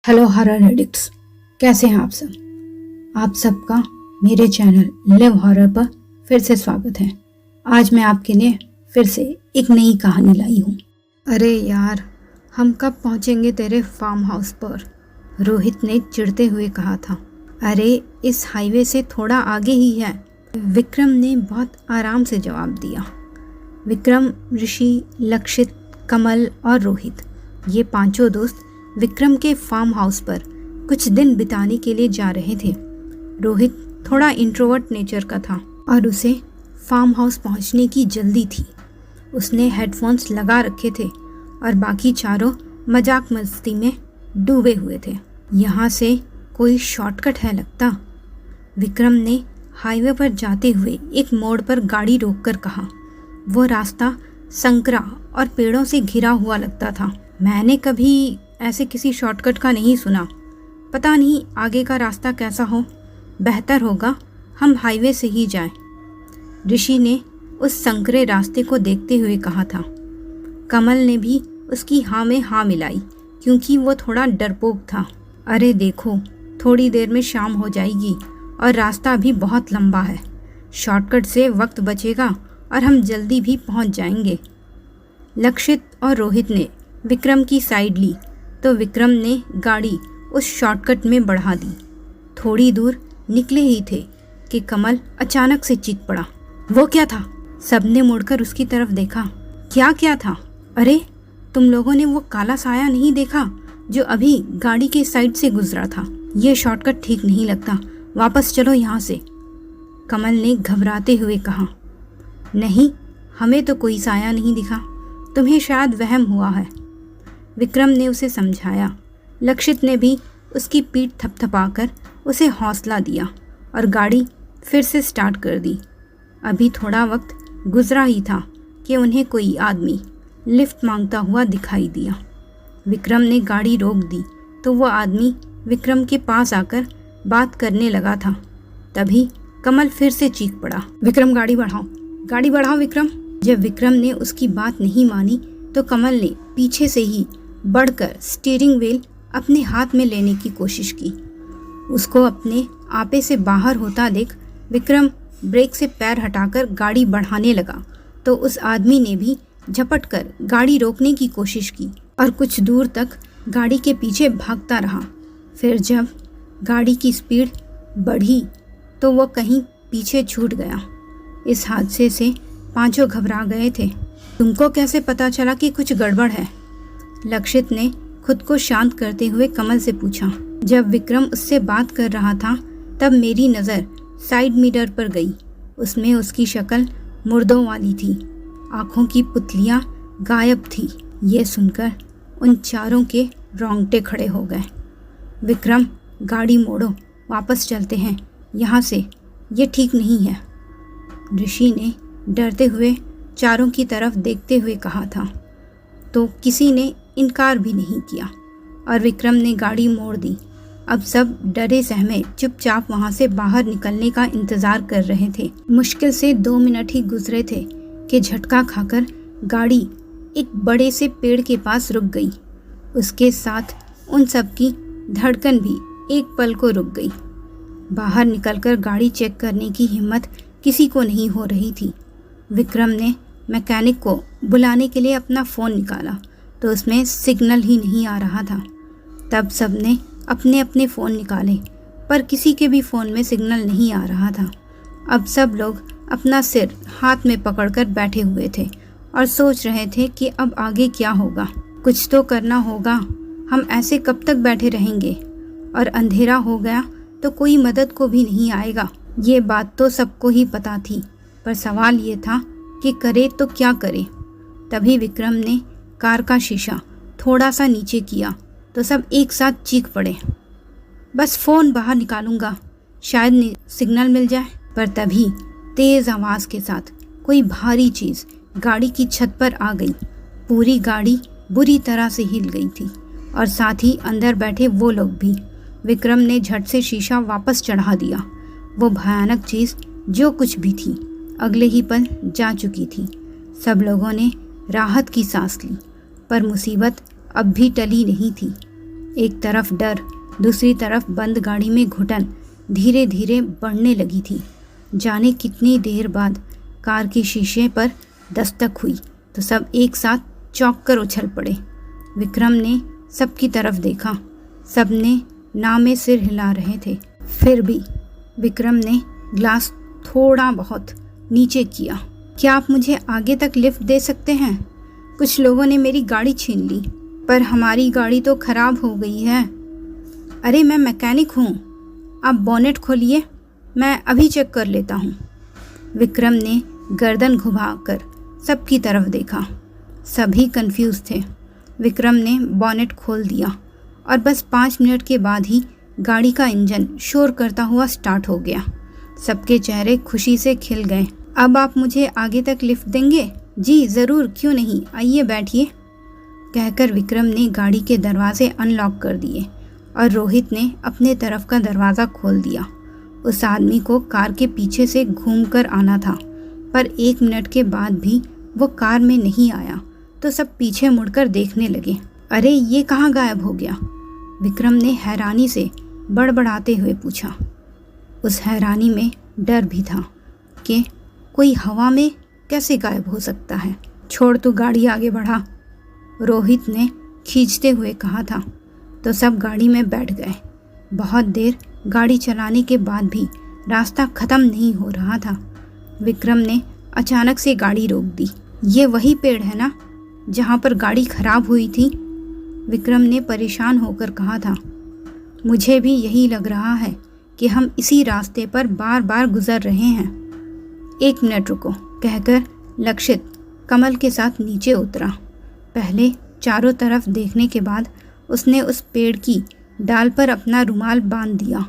Hello horror addicts, कैसे हैं आप सब। आप सबका मेरे चैनल लिव हॉरर पर फिर से स्वागत है। आज मैं आपके लिए फिर से एक नई कहानी लाई हूँ। अरे यार, हम कब पहुँचेंगे तेरे फार्म हाउस पर, रोहित ने चिढ़ते हुए कहा था। अरे इस हाईवे से थोड़ा आगे ही है, विक्रम ने बहुत आराम से जवाब दिया। विक्रम, ऋषि, लक्षित, कमल और रोहित, ये पांचों दोस्त विक्रम के फार्म हाउस पर कुछ दिन बिताने के लिए जा रहे थे। रोहित थोड़ा इंट्रोवर्ट नेचर का था और उसे फार्म हाउस पहुंचने की जल्दी थी। उसने हेडफोन्स लगा रखे थे और बाकी चारों मजाक मस्ती में डूबे हुए थे। यहाँ से कोई शॉर्टकट है लगता, विक्रम ने हाईवे पर जाते हुए एक मोड़ पर गाड़ी रोककर कहा। वो रास्ता संकरा और पेड़ों से घिरा हुआ लगता था। मैंने कभी ऐसे किसी शॉर्टकट का नहीं सुना, पता नहीं आगे का रास्ता कैसा हो। बेहतर होगा हम हाईवे से ही जाएं, ऋषि ने उस संकरे रास्ते को देखते हुए कहा था। कमल ने भी उसकी हाँ में हाँ मिलाई, क्योंकि वो थोड़ा डरपोक था। अरे देखो, थोड़ी देर में शाम हो जाएगी और रास्ता भी बहुत लंबा है। शॉर्टकट से वक्त बचेगा और हम जल्दी भी पहुंच जाएंगे। लक्षित और रोहित ने विक्रम की साइड ली तो विक्रम ने गाड़ी उस शॉर्टकट में बढ़ा दी। थोड़ी दूर निकले ही थे कि कमल अचानक से चीख पड़ा। वो क्या था? सबने मुड़कर उसकी तरफ देखा। क्या था? अरे तुम लोगों ने वो काला साया नहीं देखा जो अभी गाड़ी के साइड से गुजरा था? ये शॉर्टकट ठीक नहीं लगता, वापस चलो यहाँ से, कमल ने घबराते हुए कहा। नहीं, हमें तो कोई साया नहीं दिखा, तुम्हें शायद वहम हुआ है, विक्रम ने उसे समझाया। लक्षित ने भी उसकी पीठ थपथपाकर उसे हौसला दिया और गाड़ी फिर से स्टार्ट कर दी। अभी थोड़ा वक्त गुजरा ही था कि उन्हें कोई आदमी लिफ्ट मांगता हुआ दिखाई दिया। विक्रम ने गाड़ी रोक दी तो वो आदमी विक्रम के पास आकर बात करने लगा था। तभी कमल फिर से चीख पड़ा, विक्रम गाड़ी बढ़ाओ विक्रम। जब विक्रम ने उसकी बात नहीं मानी तो कमल ने पीछे से ही बढ़कर स्टीयरिंग व्हील अपने हाथ में लेने की कोशिश की। उसको अपने आपे से बाहर होता देख विक्रम ब्रेक से पैर हटाकर गाड़ी बढ़ाने लगा तो उस आदमी ने भी झपट कर गाड़ी रोकने की कोशिश की और कुछ दूर तक गाड़ी के पीछे भागता रहा। फिर जब गाड़ी की स्पीड बढ़ी तो वो कहीं पीछे छूट गया। इस हादसे से पांचों घबरा गए थे। तुमको कैसे पता चला कि कुछ गड़बड़ है? लक्षित ने खुद को शांत करते हुए कमल से पूछा। जब विक्रम उससे बात कर रहा था तब मेरी नज़र साइड मिरर पर गई। उसमें उसकी शक्ल मुर्दों वाली थी, आँखों की पुतलियाँ गायब थी। ये सुनकर उन चारों के रोंगटे खड़े हो गए। विक्रम, गाड़ी मोड़ो, वापस चलते हैं यहाँ से, ये ठीक नहीं है, ऋषि ने डरते हुए चारों की तरफ देखते हुए कहा था। तो किसी ने इनकार भी नहीं किया और विक्रम ने गाड़ी मोड़ दी। अब सब डरे सहमे चुपचाप वहां से बाहर निकलने का इंतजार कर रहे थे। मुश्किल से 2 मिनट ही गुजरे थे कि झटका खाकर गाड़ी एक बड़े से पेड़ के पास रुक गई। उसके साथ उन सब की धड़कन भी एक पल को रुक गई। बाहर निकलकर गाड़ी चेक करने की हिम्मत किसी को नहीं हो रही थी। विक्रम ने मैकेनिक को बुलाने के लिए अपना फ़ोन निकाला तो उसमें सिग्नल ही नहीं आ रहा था। तब सबने अपने अपने फ़ोन निकाले पर किसी के भी फ़ोन में सिग्नल नहीं आ रहा था। अब सब लोग अपना सिर हाथ में पकड़कर बैठे हुए थे और सोच रहे थे कि अब आगे क्या होगा। कुछ तो करना होगा, हम ऐसे कब तक बैठे रहेंगे, और अंधेरा हो गया तो कोई मदद को भी नहीं आएगा। ये बात तो सबको ही पता थी, पर सवाल ये था कि करे तो क्या करे। तभी विक्रम ने कार का शीशा थोड़ा सा नीचे किया तो सब एक साथ चीख पड़े। बस फ़ोन बाहर निकालूंगा, शायद सिग्नल मिल जाए। पर तभी तेज़ आवाज़ के साथ कोई भारी चीज़ गाड़ी की छत पर आ गई। पूरी गाड़ी बुरी तरह से हिल गई थी और साथ ही अंदर बैठे वो लोग भी। विक्रम ने झट से शीशा वापस चढ़ा दिया। वो भयानक चीज़ जो कुछ भी थी अगले ही पल जा चुकी थी। सब लोगों ने राहत की सांस ली, पर मुसीबत अब भी टली नहीं थी। एक तरफ डर, दूसरी तरफ बंद गाड़ी में घुटन धीरे धीरे बढ़ने लगी थी। जाने कितनी देर बाद कार के शीशे पर दस्तक हुई तो सब एक साथ चौंक कर उछल पड़े। विक्रम ने सबकी तरफ देखा। सबने ना में सिर हिला रहे थे। फिर भी विक्रम ने ग्लास थोड़ा बहुत नीचे किया। क्या आप मुझे आगे तक लिफ्ट दे सकते हैं? कुछ लोगों ने मेरी गाड़ी छीन ली, पर हमारी गाड़ी तो खराब हो गई है। अरे मैं मैकेनिक हूँ, आप बोनेट खोलिए, मैं अभी चेक कर लेता हूँ। विक्रम ने गर्दन घुमाकर सबकी तरफ देखा। सभी कंफ्यूज थे। विक्रम ने बोनेट खोल दिया और बस 5 मिनट के बाद ही गाड़ी का इंजन शोर करता हुआ स्टार्ट हो गया। सबके चेहरे खुशी से खिल गए। अब आप मुझे आगे तक लिफ्ट देंगे? जी ज़रूर, क्यों नहीं, आइए बैठिए, कहकर विक्रम ने गाड़ी के दरवाजे अनलॉक कर दिए और रोहित ने अपने तरफ का दरवाज़ा खोल दिया। उस आदमी को कार के पीछे से घूमकर आना था, पर 1 मिनट के बाद भी वो कार में नहीं आया तो सब पीछे मुड़कर देखने लगे। अरे ये कहाँ गायब हो गया? विक्रम ने हैरानी से बड़बड़ाते हुए पूछा। उस हैरानी में डर भी था कि कोई हवा में कैसे गायब हो सकता है। छोड़, तू गाड़ी आगे बढ़ा, रोहित ने खींचते हुए कहा था। तो सब गाड़ी में बैठ गए। बहुत देर गाड़ी चलाने के बाद भी रास्ता ख़त्म नहीं हो रहा था। विक्रम ने अचानक से गाड़ी रोक दी। ये वही पेड़ है ना जहाँ पर गाड़ी खराब हुई थी? विक्रम ने परेशान होकर कहा था। मुझे भी यही लग रहा है कि हम इसी रास्ते पर बार बार गुजर रहे हैं। 1 मिनट रुको, कहकर लक्षित कमल के साथ नीचे उतरा। पहले चारों तरफ देखने के बाद उसने उस पेड़ की डाल पर अपना रुमाल बांध दिया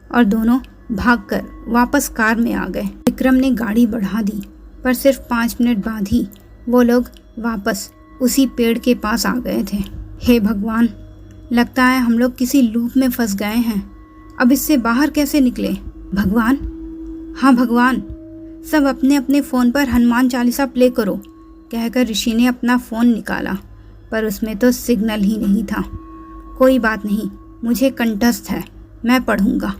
और दोनों भागकर वापस कार में आ गए। विक्रम ने गाड़ी बढ़ा दी, पर सिर्फ 5 मिनट बाद ही वो लोग वापस उसी पेड़ के पास आ गए थे। हे भगवान, लगता है हम लोग किसी लूप में फंस गए हैं। अब इससे बाहर कैसे निकले? भगवान, हाँ भगवान, सब अपने अपने फ़ोन पर हनुमान चालीसा प्ले करो, कहकर ऋषि ने अपना फ़ोन निकाला, पर उसमें तो सिग्नल ही नहीं था। कोई बात नहीं, मुझे कंठस्थ है, मैं पढ़ूंगा।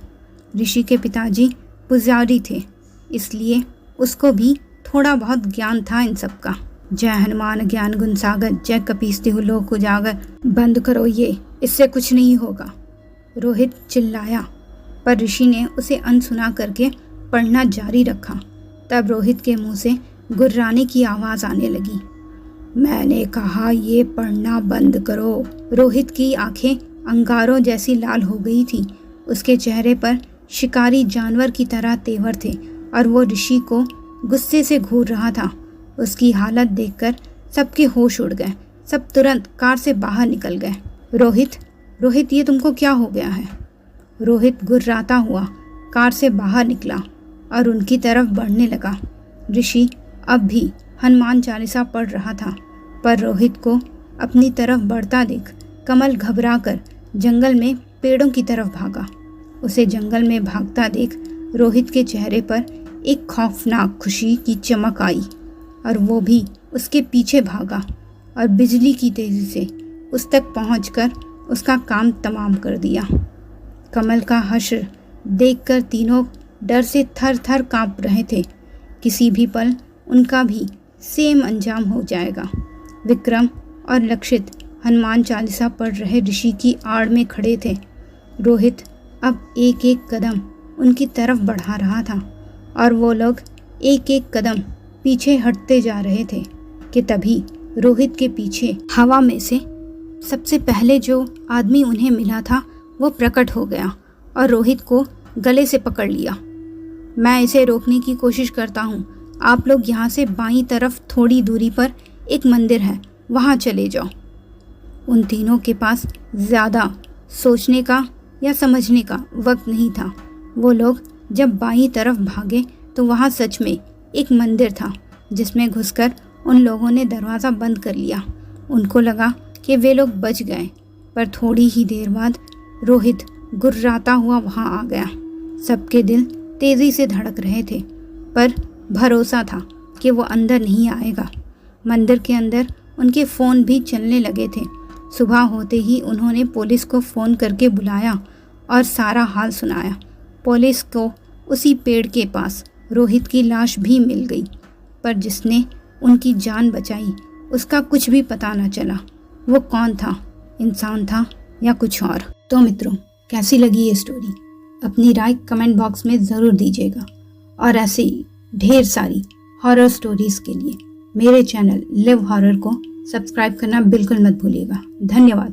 ऋषि के पिताजी पुजारी थे, इसलिए उसको भी थोड़ा बहुत ज्ञान था इन सब का। जय हनुमान ज्ञान गुण सागर, जय कपीसतिहु लोक उजागर। बंद करो ये, इससे कुछ नहीं होगा, रोहित चिल्लाया, पर ऋषि ने उसे अनसुना करके पढ़ना जारी रखा। तब रोहित के मुंह से गुर्राने की आवाज़ आने लगी। मैंने कहा ये पढ़ना बंद करो। रोहित की आंखें अंगारों जैसी लाल हो गई थी। उसके चेहरे पर शिकारी जानवर की तरह तेवर थे और वो ऋषि को गुस्से से घूर रहा था। उसकी हालत देखकर सबके होश उड़ गए। सब तुरंत कार से बाहर निकल गए। रोहित, ये तुमको क्या हो गया है? रोहित गुर्राता हुआ कार से बाहर निकला और उनकी तरफ बढ़ने लगा। ऋषि अब भी हनुमान चालीसा पढ़ रहा था, पर रोहित को अपनी तरफ बढ़ता देख कमल घबराकर जंगल में पेड़ों की तरफ भागा। उसे जंगल में भागता देख रोहित के चेहरे पर एक खौफनाक खुशी की चमक आई और वो भी उसके पीछे भागा और बिजली की तेज़ी से उस तक पहुंचकर उसका काम तमाम कर दिया। कमल का हश्र देखकर तीनों डर से थर थर काँप रहे थे। किसी भी पल उनका भी सेम अंजाम हो जाएगा। विक्रम और लक्षित हनुमान चालीसा पढ़ रहे ऋषि की आड़ में खड़े थे। रोहित अब एक एक कदम उनकी तरफ बढ़ा रहा था और वो लोग एक एक कदम पीछे हटते जा रहे थे कि तभी रोहित के पीछे हवा में से सबसे पहले जो आदमी उन्हें मिला था वो प्रकट हो गया और रोहित को गले से पकड़ लिया। मैं इसे रोकने की कोशिश करता हूँ, आप लोग यहाँ से बाईं तरफ थोड़ी दूरी पर एक मंदिर है, वहाँ चले जाओ। उन तीनों के पास ज़्यादा सोचने का या समझने का वक्त नहीं था। वो लोग जब बाईं तरफ भागे तो वहाँ सच में एक मंदिर था, जिसमें घुसकर उन लोगों ने दरवाज़ा बंद कर लिया। उनको लगा कि वे लोग बच गए, पर थोड़ी ही देर बाद रोहित गुर्राता हुआ वहाँ आ गया। सबके दिल तेज़ी से धड़क रहे थे, पर भरोसा था कि वो अंदर नहीं आएगा। मंदिर के अंदर उनके फ़ोन भी चलने लगे थे सुबह होते ही उन्होंने पुलिस को फ़ोन करके बुलाया और सारा हाल सुनाया। पुलिस को उसी पेड़ के पास रोहित की लाश भी मिल गई, पर जिसने उनकी जान बचाई उसका कुछ भी पता न चला। वो कौन था, इंसान था या कुछ और। तो मित्रों, कैसी लगी ये स्टोरी? अपनी राय कमेंट बॉक्स में ज़रूर दीजिएगा और ऐसे ही ढेर सारी हॉरर स्टोरीज़ के लिए मेरे चैनल लिव हॉरर को सब्सक्राइब करना बिल्कुल मत भूलिएगा। धन्यवाद।